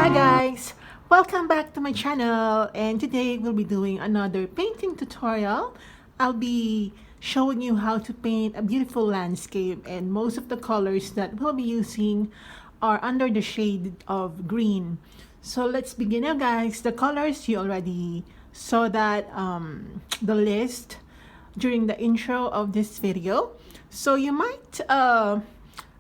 Hi guys! Welcome back to my channel, and today we'll be doing another painting tutorial. I'll be showing you how to paint a beautiful landscape, and most of the colors that we'll be using are under the shade of green. So let's begin now guys. The colors, you already saw that the list during the intro of this video. So you might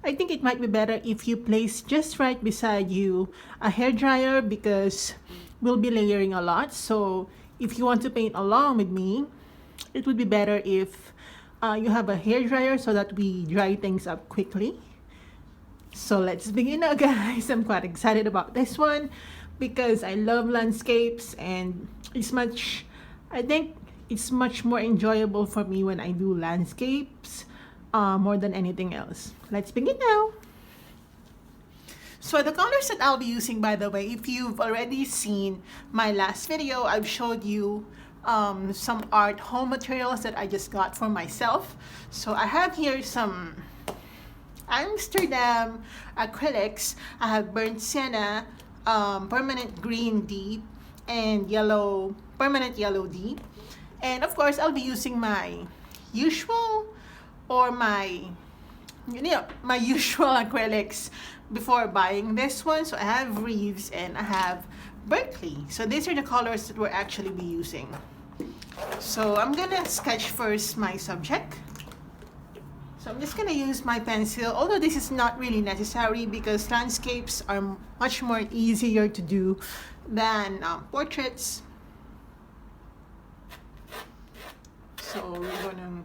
I think it might be better if you place just right beside you a hair dryer, because we'll be layering a lot. So if you want to paint along with me, it would be better if you have a hair dryer so that we dry things up quickly. So let's begin now guys. I'm quite excited about this one because I love landscapes, and I think it's much more enjoyable for me when I do landscapes more than anything else. Let's begin now. So the colors that I'll be using, by the way, if you've already seen my last video, I've showed you some art home materials that I just got for myself. So I have here some Amsterdam acrylics. I have burnt sienna, permanent green deep, and yellow, permanent yellow deep. And of course, I'll be using my usual my usual acrylics before buying this one. So I have Reeves and I have Berkeley. So these are the colors that we're actually be using. So I'm gonna sketch first my subject. So I'm just gonna use my pencil, although this is not really necessary because landscapes are much more easier to do than portraits. So we're gonna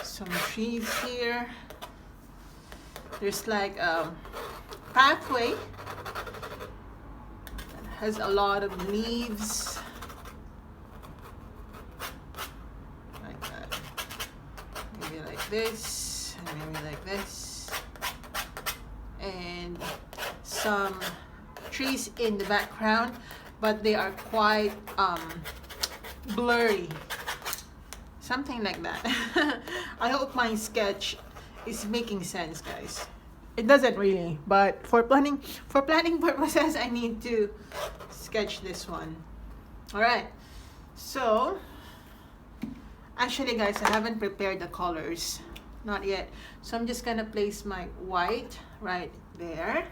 some trees here. There's like a pathway that has a lot of leaves like that. Maybe like this, and maybe like this, and some trees in the background, but they are quite blurry. Something like that. I hope my sketch is making sense, guys. It doesn't really, but for planning purposes, I need to sketch this one. All right. So, actually, guys, I haven't prepared the colors, not yet. So I'm just gonna place my white right there,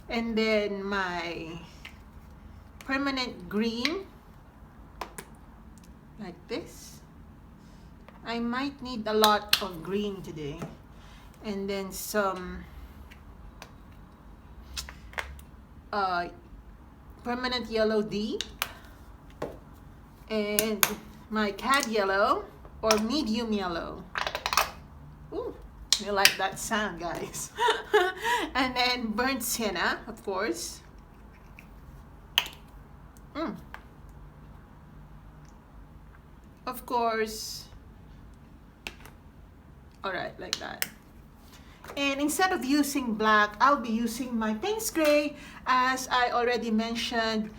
and then my permanent green like this. I might need a lot of green today, and then some permanent yellow deep, and my cad yellow or medium yellow. Ooh, you like that sound, guys. And then burnt sienna, of course. Of course. Alright, like that. And instead of using black, I'll be using my paints gray, as I already mentioned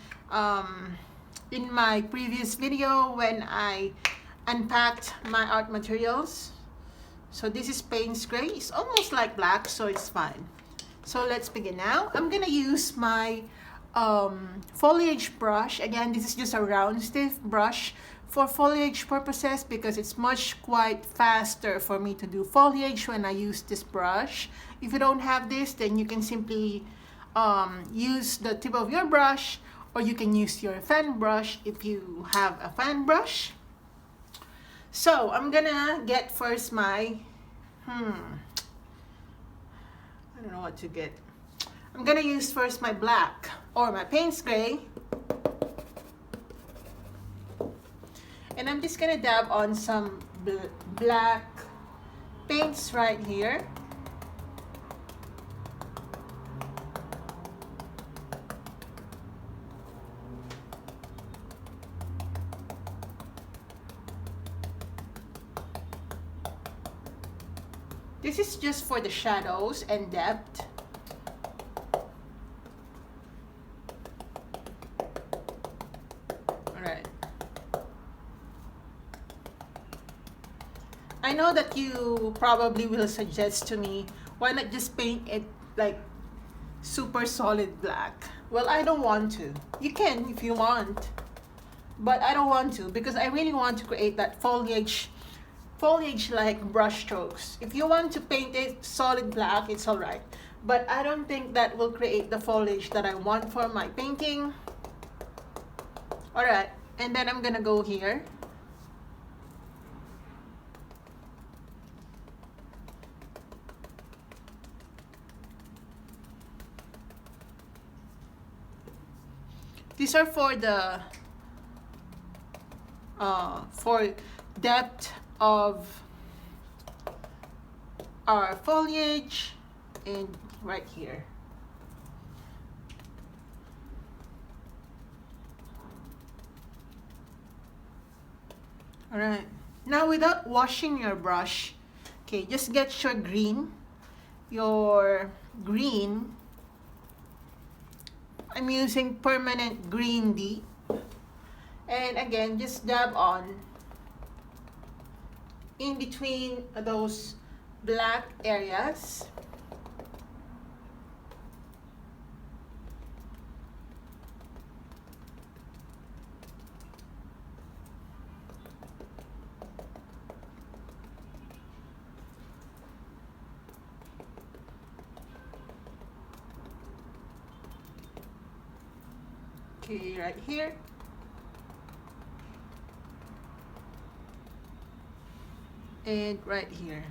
in my previous video when I unpacked my art materials. So this is paints gray. It's almost like black, so it's fine. So let's begin now. I'm gonna use my foliage brush. Again, this is just a round stiff brush for foliage purposes because it's quite faster for me to do foliage when I use this brush. If you don't have this, then you can simply use the tip of your brush, or you can use your fan brush if you have a fan brush. So I'm gonna get first my I don't know what to get. I'm gonna use first my black or my paints gray. And I'm just gonna dab on some black paints right here. This is just for the shadows and depth. Alright. I know that you probably will suggest to me, why not just paint it like super solid black. Well, I don't want to. You can if you want, but I don't want to because I really want to create that foliage like brush strokes. If you want to paint it solid black, it's all right, but I don't think that will create the foliage that I want for my painting. All right, and then I'm gonna go here. These are for the for depth of our foliage, and right here. All right, now without washing your brush, okay, just get your green. I'm using permanent green D, and again, just dab on in between those black areas. Okay, right here. And right here.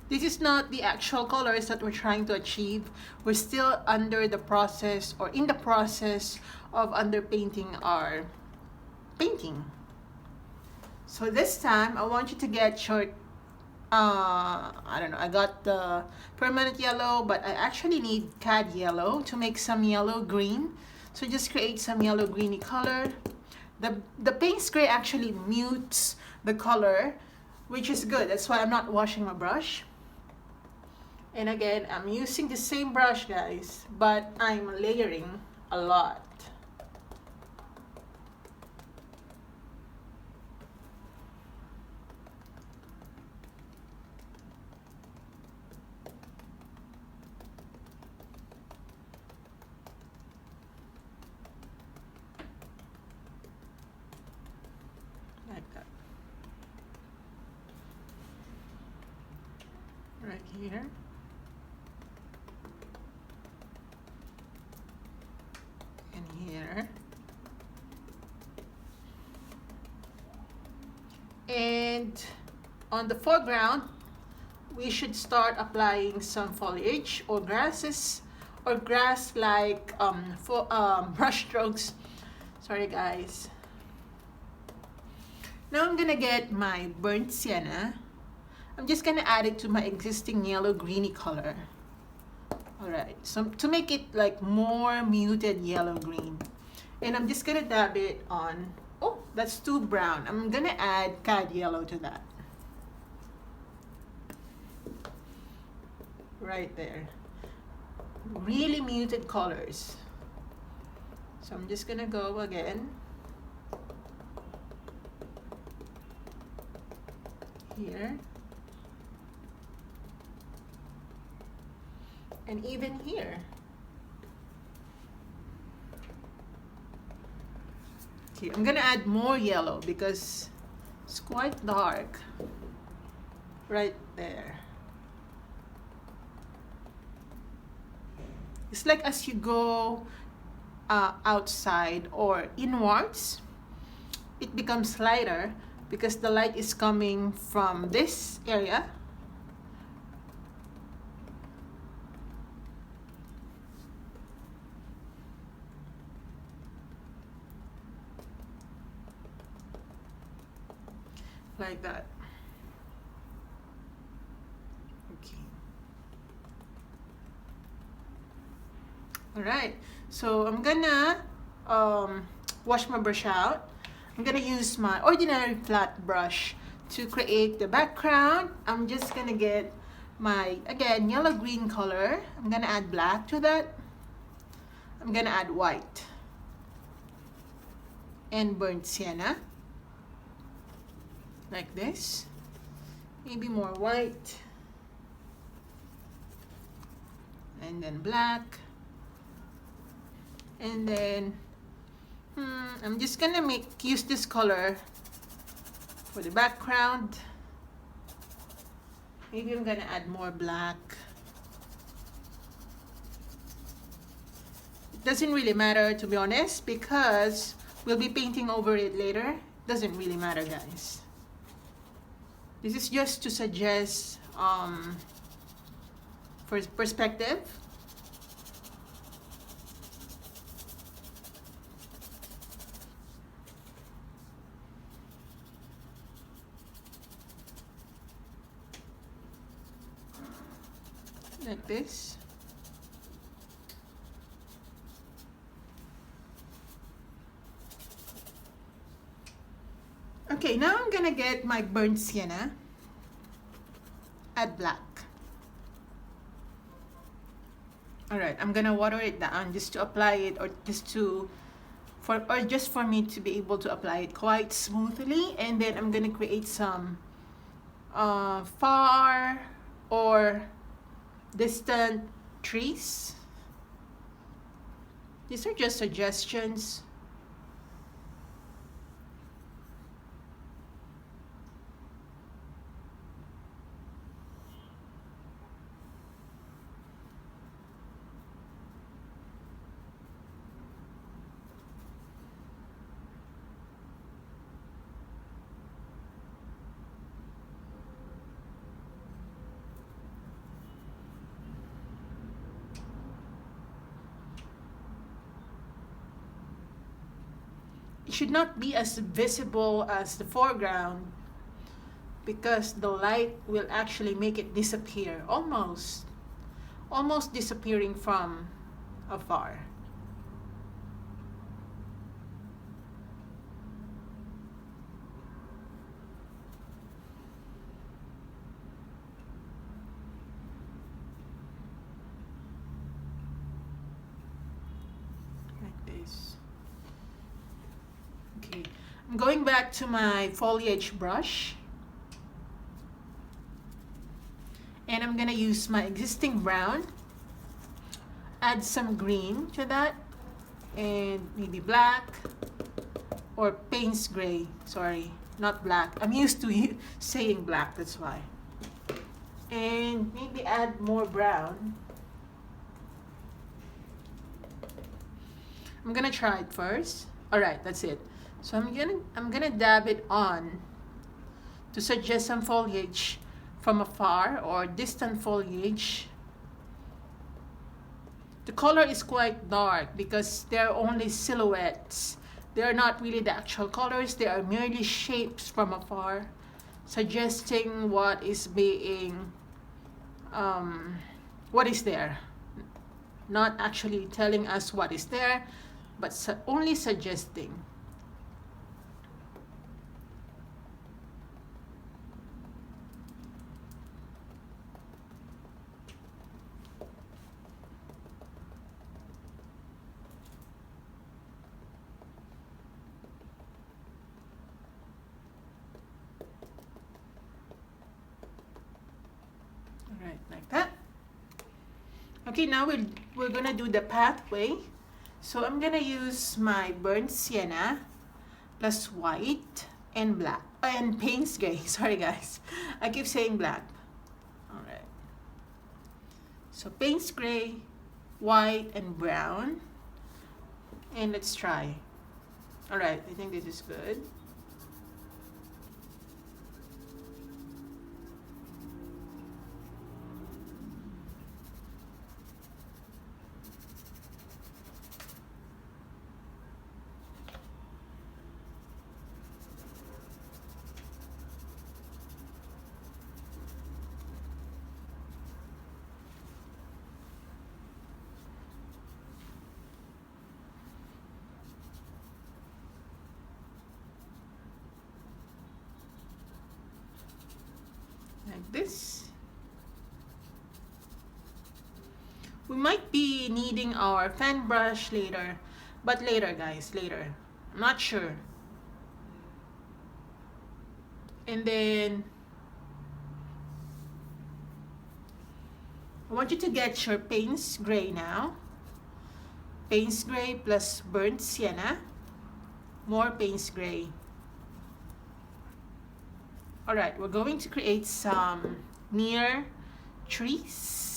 This is not the actual colors that we're trying to achieve. We're still under the process or in the process of underpainting our painting. So this time I want you to get your I don't know, I got the permanent yellow, but I actually need cad yellow to make some yellow green. So just create some yellow greeny color. The paint spray actually mutes the color, which is good. That's why I'm not washing my brush. And again, I'm using the same brush, guys, but I'm layering a lot. Like that. Right here. And here. And on the foreground, we should start applying some foliage or grasses or grass like brush strokes. Sorry guys. Now I'm gonna get my burnt sienna. I'm just gonna add it to my existing yellow greeny color. Alright, so to make it like more muted yellow green. And I'm just gonna dab it on, oh, that's too brown. I'm gonna add cad yellow to that. Right there. Really muted colors. So I'm just gonna go again. Here. And even here. Okay, I'm gonna add more yellow because it's quite dark. Right there. It's like as you go outside or inwards, it becomes lighter because the light is coming from this area. Like that. Okay. All right. So I'm gonna wash my brush out. I'm gonna use my ordinary flat brush to create the background. I'm just gonna get my, again, yellow green color. I'm gonna add black to that. I'm gonna add white and burnt sienna like this. maybe more white, and then black, and then I'm just gonna use this color for the background. Maybe I'm gonna add more black. It doesn't really matter, to be honest, because we'll be painting over it later. Doesn't really matter, guys. This is just to suggest for perspective. Like this. Okay, now I'm gonna get my burnt sienna, add black. Alright, I'm gonna water it down just to apply it, or just for me to be able to apply it quite smoothly. And then I'm gonna create some far or distant trees. These are just suggestions. It should not be as visible as the foreground, because the light will actually make it disappear, almost disappearing from afar. Like this. Okay, I'm going back to my foliage brush, and I'm gonna use my existing brown, add some green to that, and maybe black or Payne's gray. Sorry, not black. I'm used to saying black, that's why. And maybe add more brown. I'm gonna try it first. All right, that's it. So I'm gonna dab it on to suggest some foliage from afar or distant foliage. The color is quite dark because they're only silhouettes. They are not really the actual colors. They are merely shapes from afar, suggesting what is being, what is there. Not actually telling us what is there, but only suggesting. Alright, like that. Okay, now we're gonna do the pathway. So I'm gonna use my burnt sienna plus white and black and Payne's gray. Sorry guys, I keep saying black. All right. So Payne's gray, white, and brown. And let's try. All right, I think this is good. Like this. We might be needing our fan brush later, but later guys, later. I'm not sure. And then I want you to get your Payne's Gray now. Payne's Gray plus burnt sienna. More Payne's Gray. Alright, we're going to create some near trees.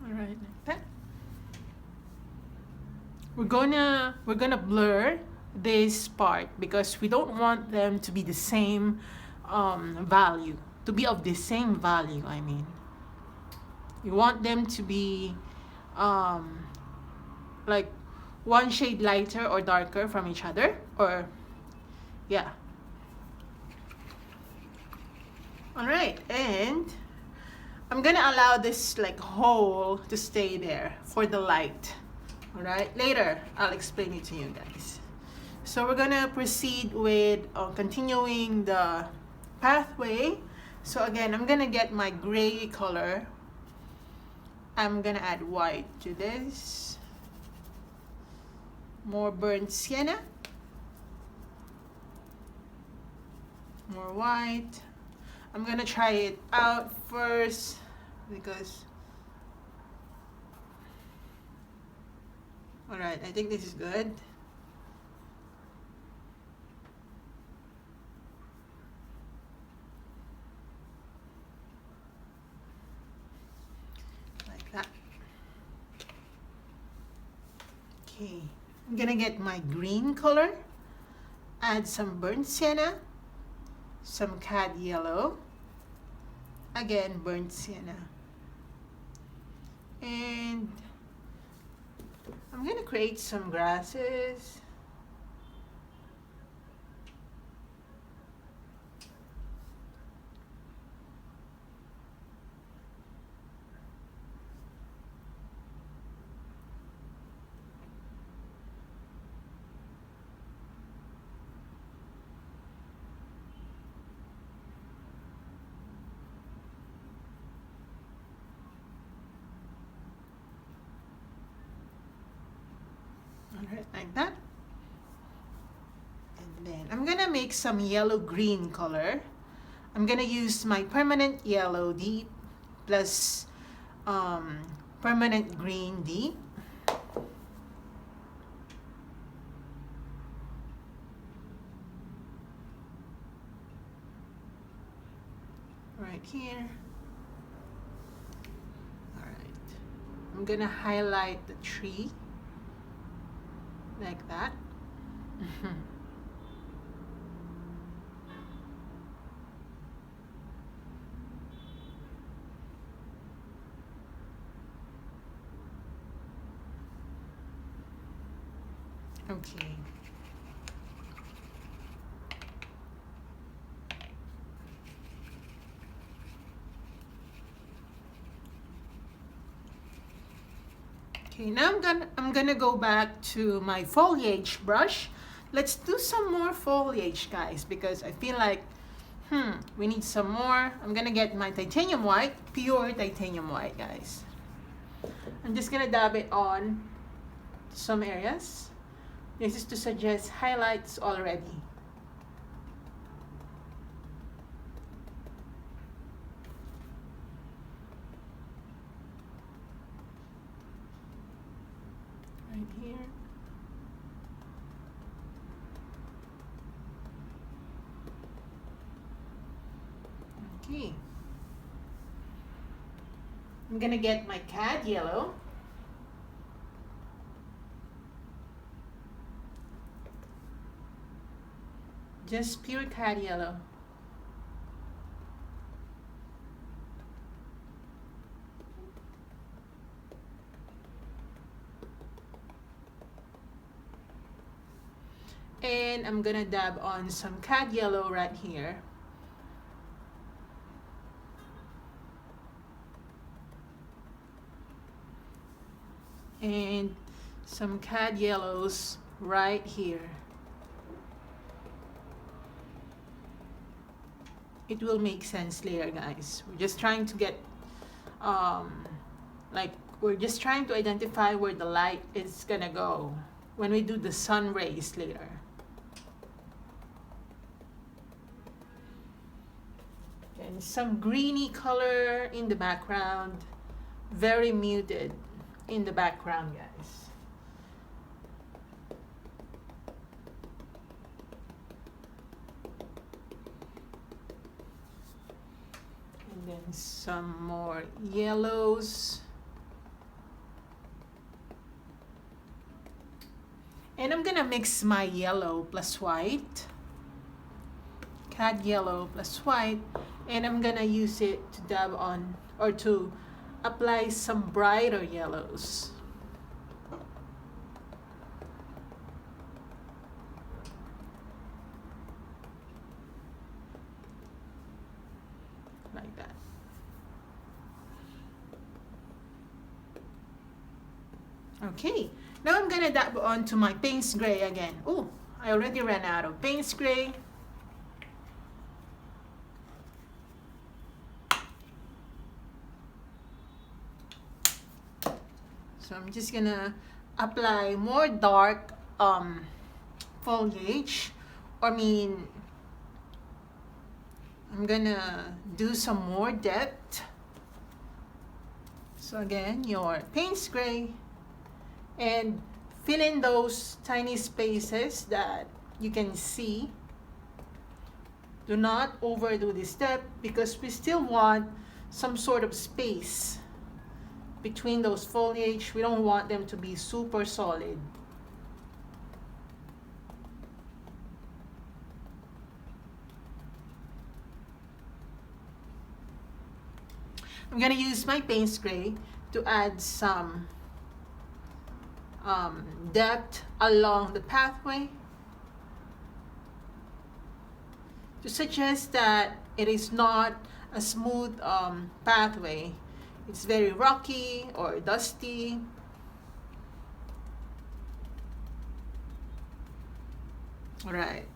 Alright, like that. We're gonna blur this part because we don't want them to be the same value, to be of the same value. I mean, you want them to be like one shade lighter or darker from each other, or yeah. All right, and I'm gonna allow this like hole to stay there for the light. All right, later I'll explain it to you guys. So we're gonna proceed with continuing the pathway. So again, I'm gonna get my gray color. I'm gonna add white to this. More burnt sienna. More white. I'm gonna try it out first because, all right, I think this is good. Like that. Okay, I'm gonna get my green color, add some burnt sienna, some cad yellow, again burnt sienna, and I'm gonna create some grasses. Alright, like that. And then I'm gonna make some yellow-green color. I'm gonna use my permanent yellow deep plus permanent green deep. Right here. Alright. I'm gonna highlight the tree. Like that. Okay. Okay, now I'm gonna go back to my foliage brush. Let's do some more foliage, guys, because I feel like we need some more. I'm gonna get my titanium white, pure titanium white, guys. I'm just gonna dab it on some areas. This is to suggest highlights already. Right here. Okay. I'm gonna get my cad yellow. Just pure cad yellow. And And I'm gonna dab on some cad yellow right here. And some cad yellows right here. It will make sense later, guys. We're just trying to get we're just trying to identify where the light is gonna go when we do the sun rays later. And some greeny color in the background, very muted in the background, guys. And then some more yellows. And I'm gonna mix my yellow plus white, cad yellow plus white, and I'm gonna use it to dab on or to apply some brighter yellows. Like that. Okay, now I'm gonna dab onto my Payne's Gray again. Oh, I already ran out of Payne's Gray. So I'm just gonna apply more dark foliage. I'm gonna do some more depth. So again, your Payne's Gray, and fill in those tiny spaces that you can see. Do not overdo this step because we still want some sort of space between those foliage. We don't want them to be super solid. I'm gonna use my Payne's Gray to add some depth along the pathway to suggest that it is not a smooth pathway. It's very rocky or dusty. All right.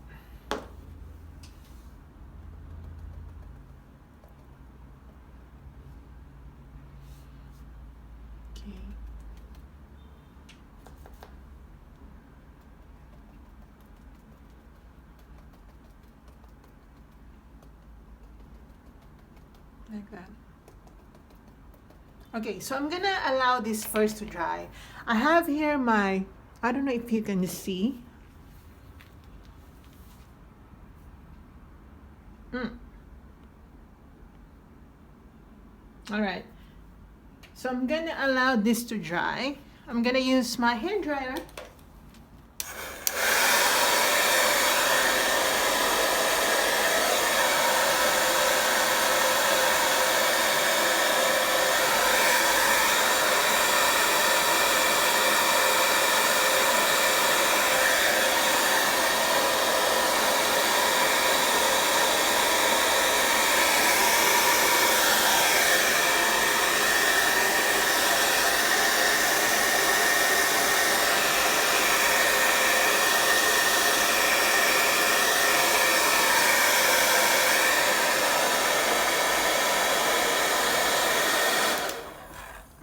Okay. Like that. Okay, so I'm gonna allow this first to dry. I have here my, I don't know if you can see. All right, so I'm gonna allow this to dry. I'm gonna use my hair dryer.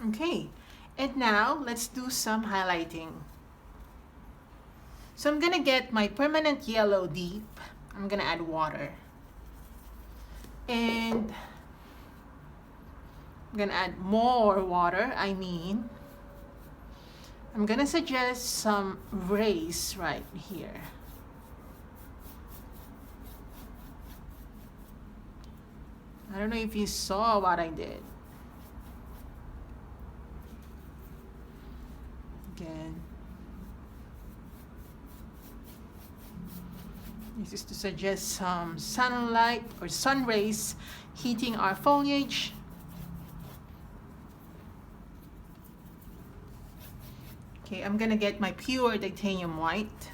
Okay, and now let's do some highlighting. So I'm gonna get my permanent yellow deep. I'm gonna add water. And I'm gonna add more water, I'm gonna suggest some rays right here. I don't know if you saw what I did. Again. This is to suggest some sunlight or sun rays hitting our foliage. Okay, I'm gonna get my pure titanium white.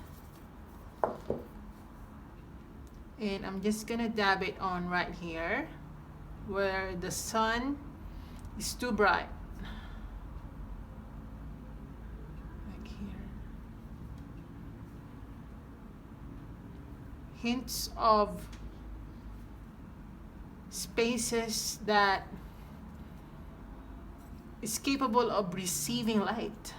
And I'm just gonna dab it on right here where the sun is too bright. Like here. Hints of spaces that is capable of receiving light.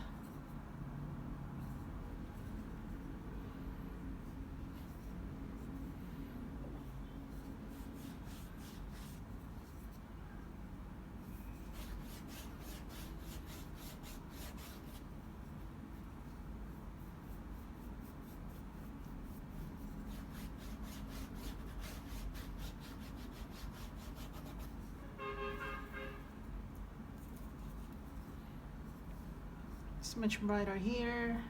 It's much brighter here.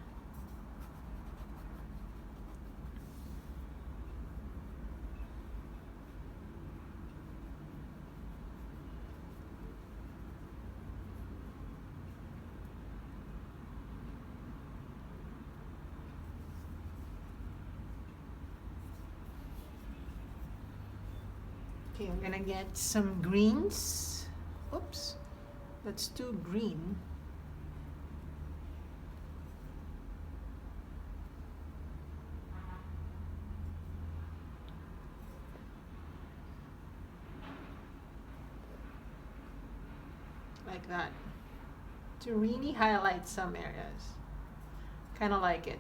Okay, I'm gonna get some greens. Oops, that's too green. Like that, to really highlight some areas. Kind of like it.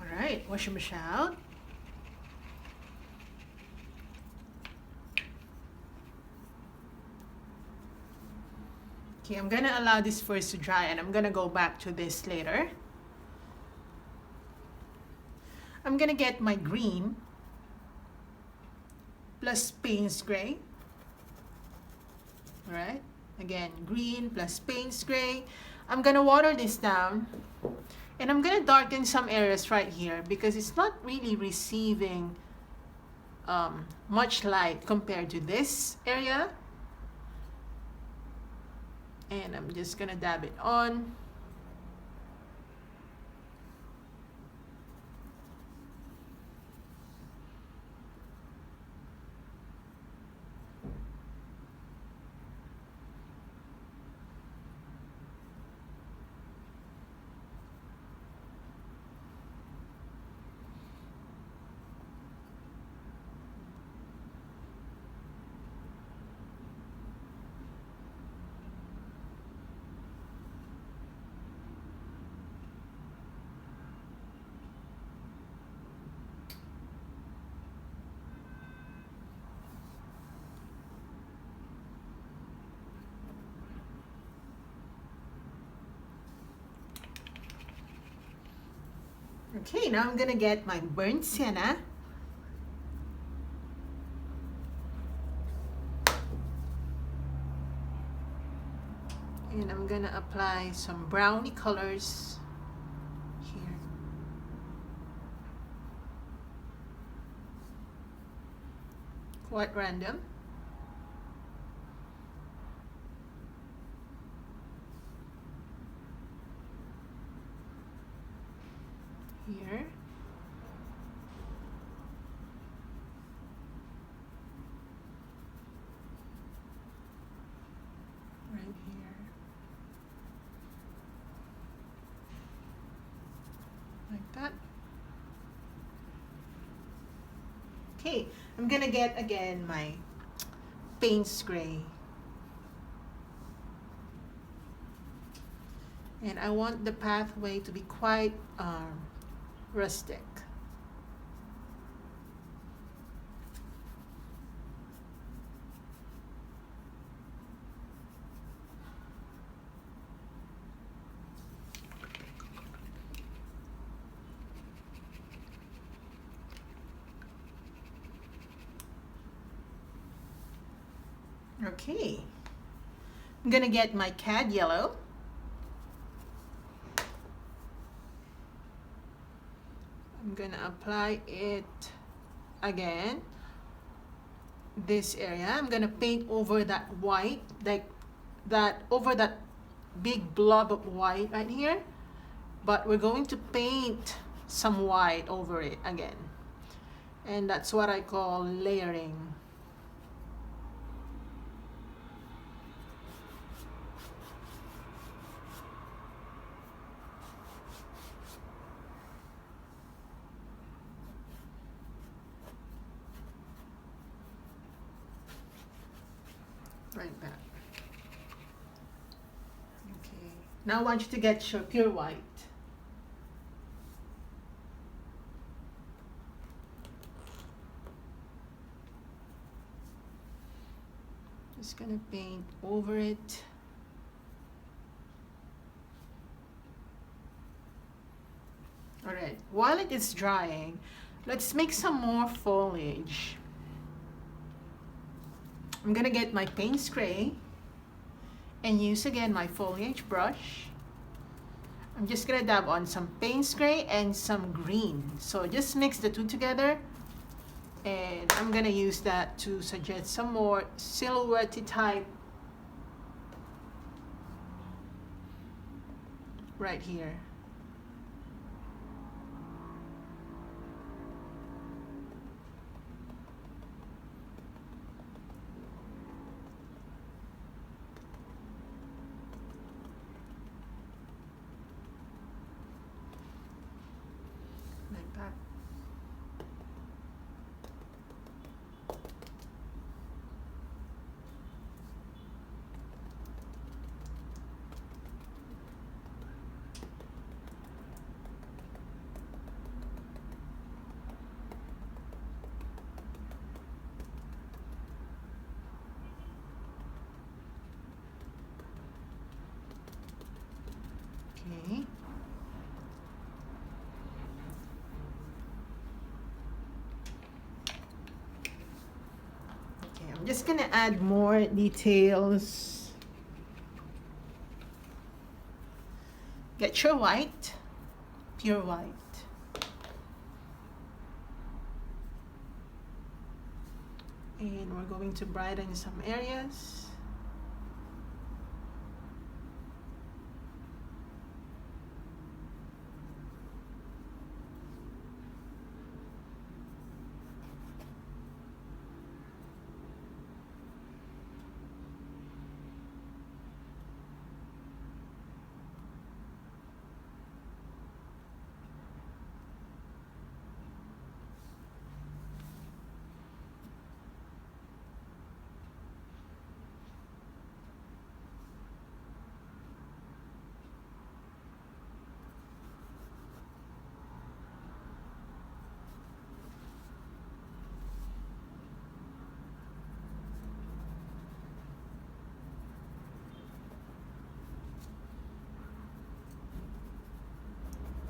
All right, wash your brush out. Okay, I'm gonna allow this first to dry and I'm gonna go back to this later. I'm gonna get my green plus Payne's gray. All right, again, green plus Payne's gray. I'm gonna water this down and I'm gonna darken some areas right here because it's not really receiving much light compared to this area. And I'm just gonna dab it on. Okay, now I'm gonna get my burnt sienna. And I'm gonna apply some brownie colors here. Quite random. Here. Right here. Like that. Okay, I'm gonna get again my Payne's gray. And I want the pathway to be quite rustic. Okay, I'm gonna get my Cad Yellow. I'm gonna apply it again this area. I'm gonna paint over that white, like that, over that big blob of white right here, but we're going to paint some white over it again, and that's what I call layering. Right back. Okay. Now I want you to get your pure white. Just gonna paint over it. Alright, while it is drying, let's make some more foliage. I'm gonna get my paint spray and use again my foliage brush. I'm just gonna dab on some paint spray and some green. So just mix the two together, and I'm gonna use that to suggest some more silhouette type right here. Like that. Okay. Okay, I'm just gonna add more details. Get your white, pure white. And we're going to brighten some areas.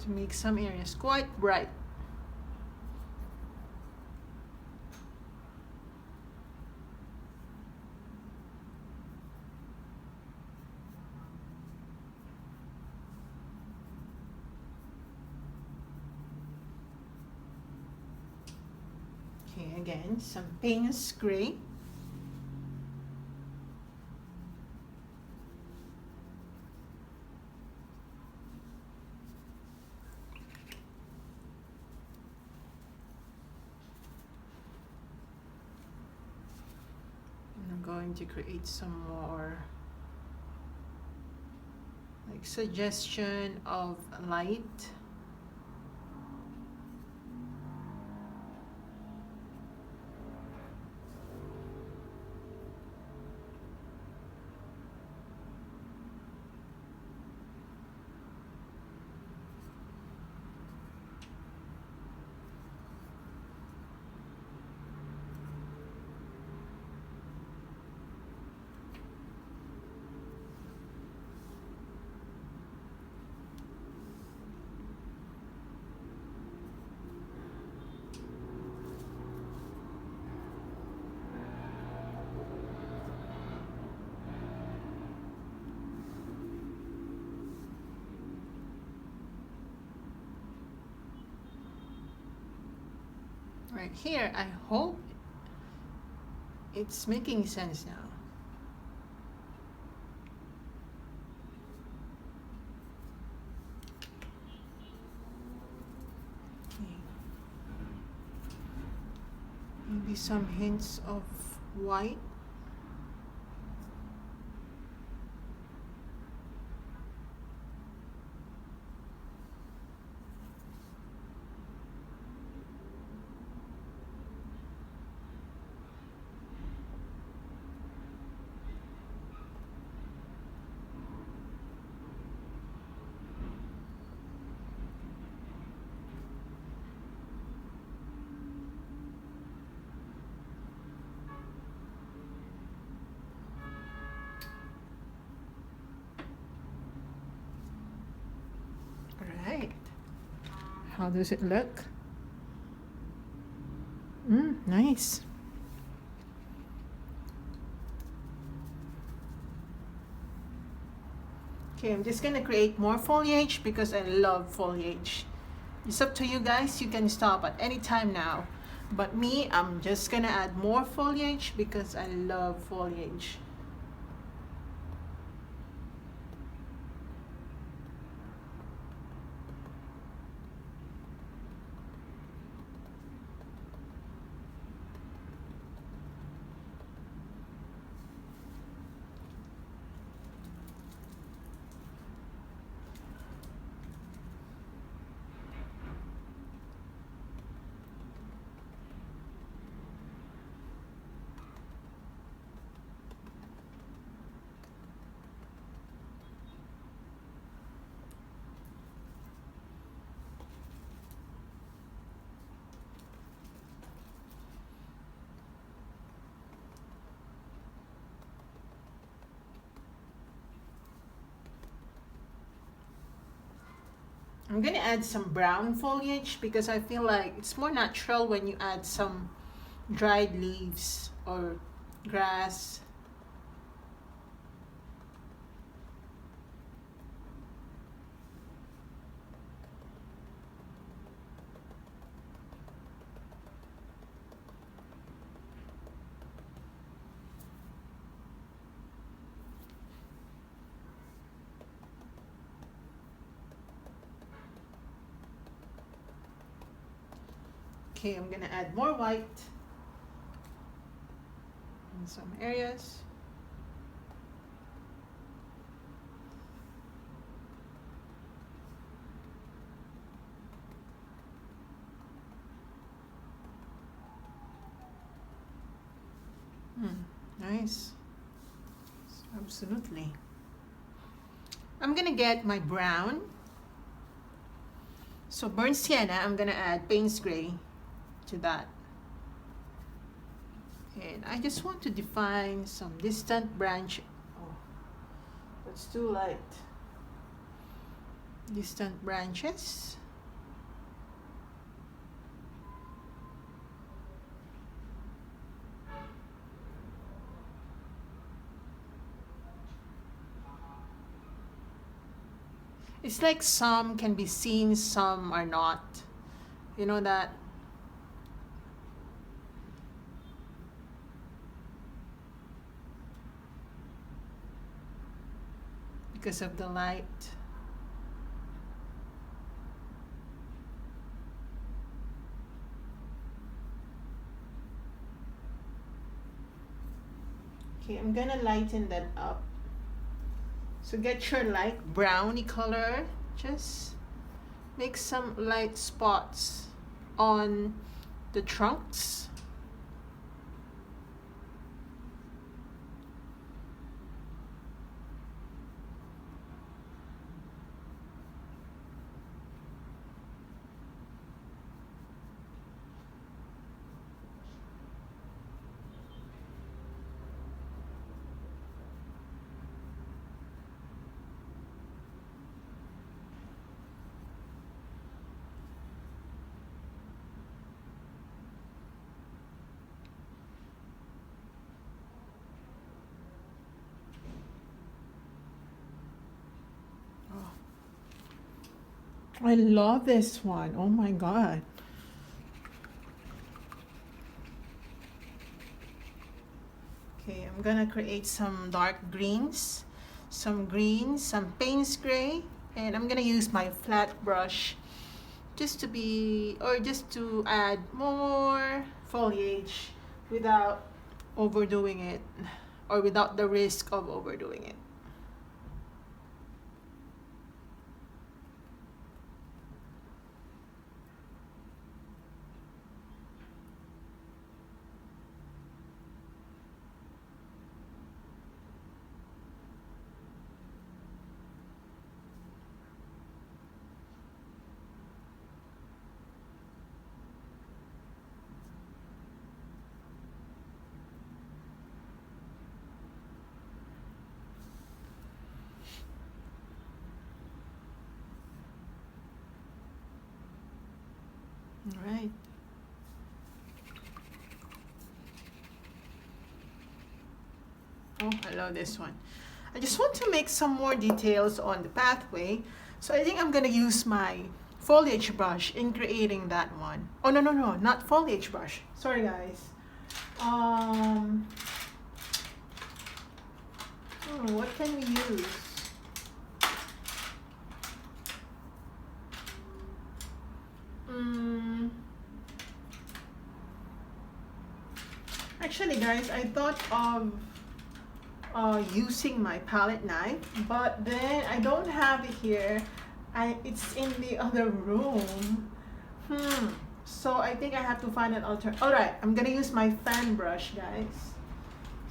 To make some areas quite bright. Okay, again, some Payne's gray. I'm going to create some more like suggestion of light. right here. I hope it's making sense now. Okay. Maybe some hints of white. Right. How does it look? Nice. Okay, I'm just gonna create more foliage because I love foliage. It's up to you guys. You can stop at any time now. But me, I'm just gonna add more foliage because I love foliage. I'm gonna add some brown foliage because I feel like it's more natural when you add some dried leaves or grass. Okay, I'm gonna add more white in some areas. Nice. Absolutely. I'm gonna get my brown. So burnt sienna, I'm gonna add Payne's gray to that. And I just want to define some distant branch. Oh, that's too light. Distant branches. It's like some can be seen, some are not. You know that? Because of the light. Okay, I'm gonna lighten that up. So get your light browny color. Just make some light spots on the trunks. I love this one. Oh my God. Okay, I'm gonna create some dark greens, some Payne's gray, and I'm gonna use my flat brush just to be, or just to add more foliage without overdoing it, or without the risk of overdoing it. All right. Oh, I love this one. I just want to make some more details on the pathway. So I think I'm gonna use my foliage brush in creating that one. Oh, no, no, no, not foliage brush. Sorry, guys. Oh, what can we use? Actually, guys, I thought of using my palette knife, but then I don't have it here. It's in the other room. So I think I have to find an alternative. All right, I'm gonna use my fan brush, guys.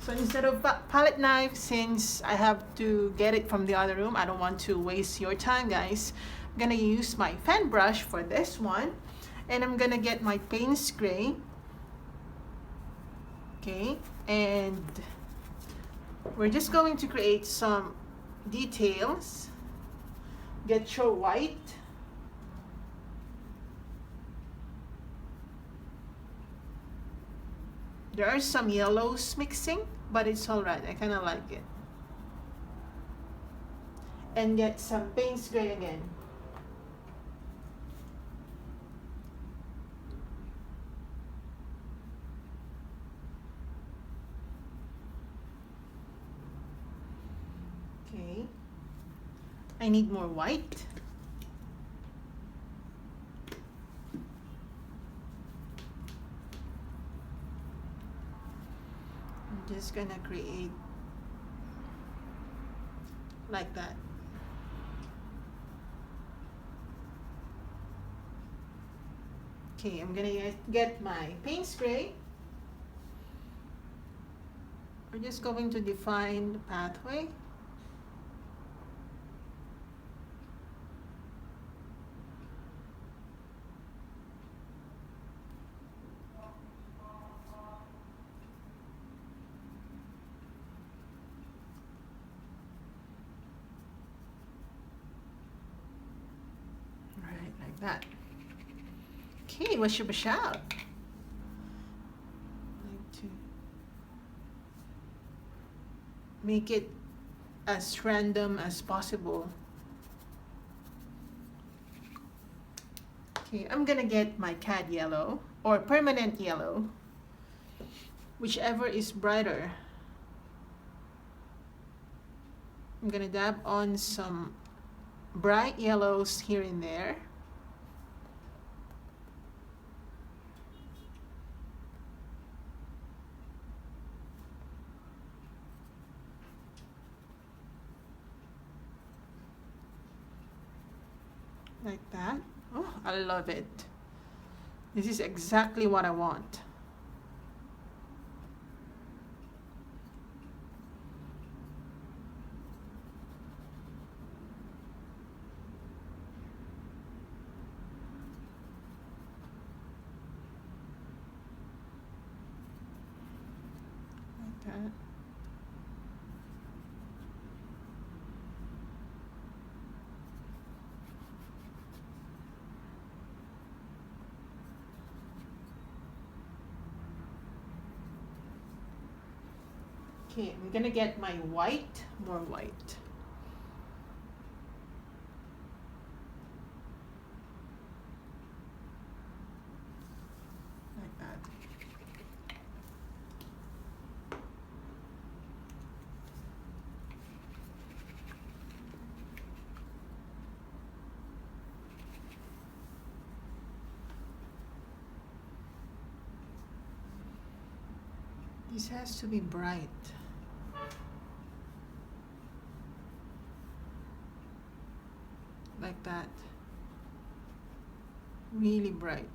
So instead of palette knife, since I have to get it from the other room, I don't want to waste your time, guys. I'm gonna use my fan brush for this one, and I'm gonna get my Payne's gray. Okay, and we're just going to create some details. Get your white. There are some yellows mixing, but it's all right. I kind of like it. And get some Payne's gray again. Okay. I need more white. I'm just gonna create like that. Okay, I'm gonna get my Payne's gray. We're just going to define the pathway. Right, like that. Okay, what's your shout? Like to make it as random as possible. Okay, I'm gonna get my cad yellow or permanent yellow, whichever is brighter. I'm gonna dab on some bright yellows here and there. Like that. Oh, I love it. This is exactly what I want. Like that. Okay, I'm gonna get my white, more white. Like that. This has to be bright. Like that. Really bright.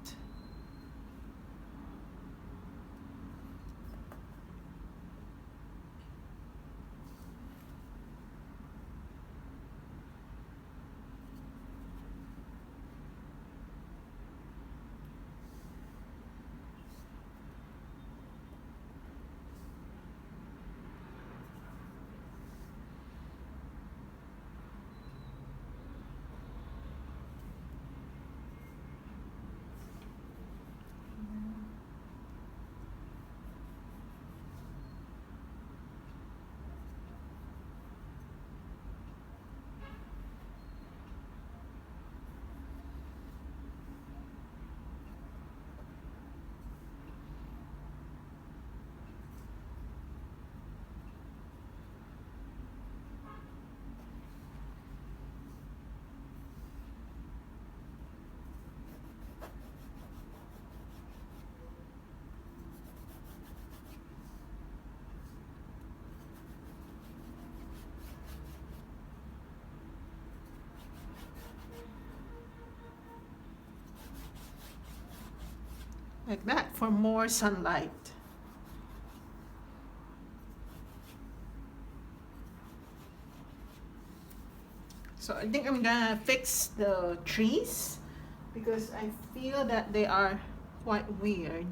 Like that for more sunlight. So I think I'm gonna fix the trees because I feel that they are quite weird.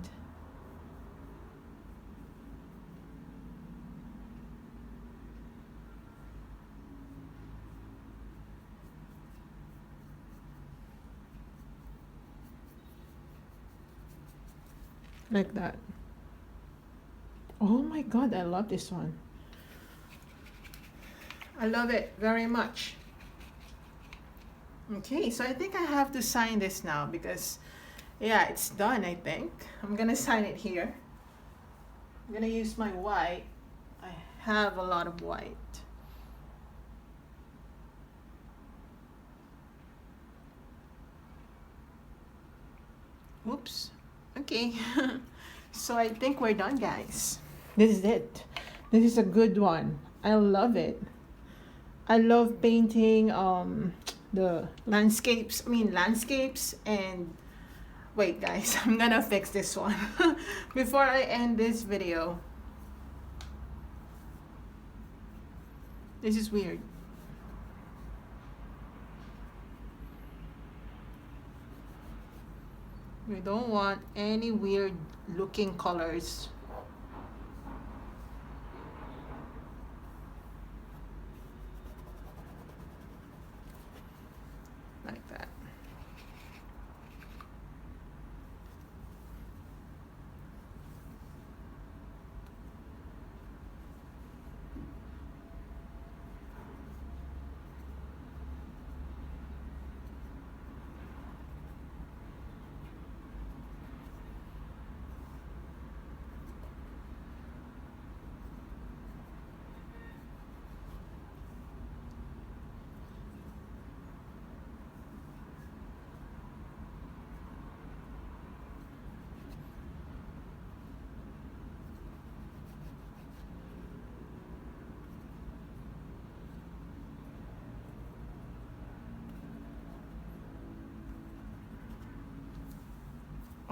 Like that. Oh my god, I love this one. I love it very much. Okay, so I think I have to sign this now because, yeah, it's done, I think. I'm gonna sign it here. I'm gonna use my white. I have a lot of white. Oops. Okay. So I think we're done, guys. This is it. This is a good one. I love it. I love painting the landscapes. Landscapes and wait, guys, I'm gonna fix this one before I end this video. This is weird. We don't want any weird looking colors. Like that.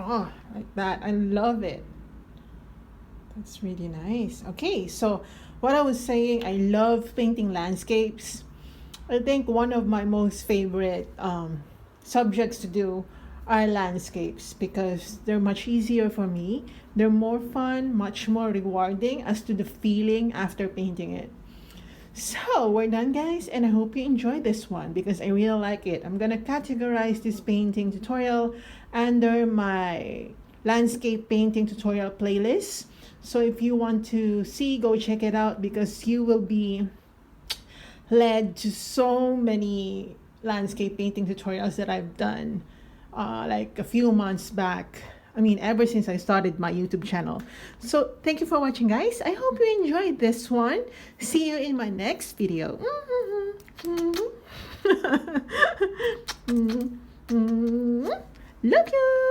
Oh, like that. I love it. That's really nice. Okay, so what I was saying, I love painting landscapes. I think one of my most favorite subjects to do are landscapes because they're much easier for me. They're more fun, much more rewarding as to the feeling after painting it. So we're done, guys, and I hope you enjoyed this one because I really like it. I'm gonna categorize this painting tutorial under my landscape painting tutorial playlist. So if you want to see, go check it out because you will be led to so many landscape painting tutorials that I've done like a few months back. Ever since I started my YouTube channel. So thank you for watching, guys. I hope you enjoyed this one. See you in my next video. Love you.